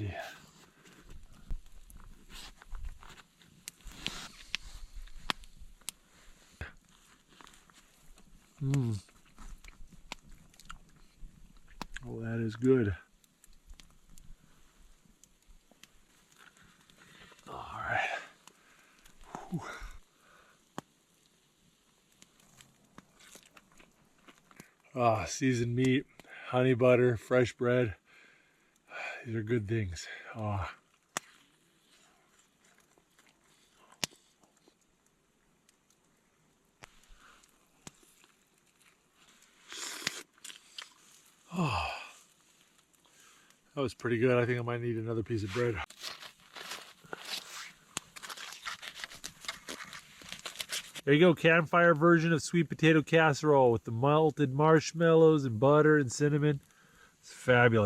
see. Oh, that is good. All right. Whew. Ah, seasoned meat, honey butter, fresh bread. These are good things. Ah. Oh, that was pretty good. I think I might need another piece of bread. There you go, campfire version of sweet potato casserole with the melted marshmallows and butter and cinnamon. It's fabulous.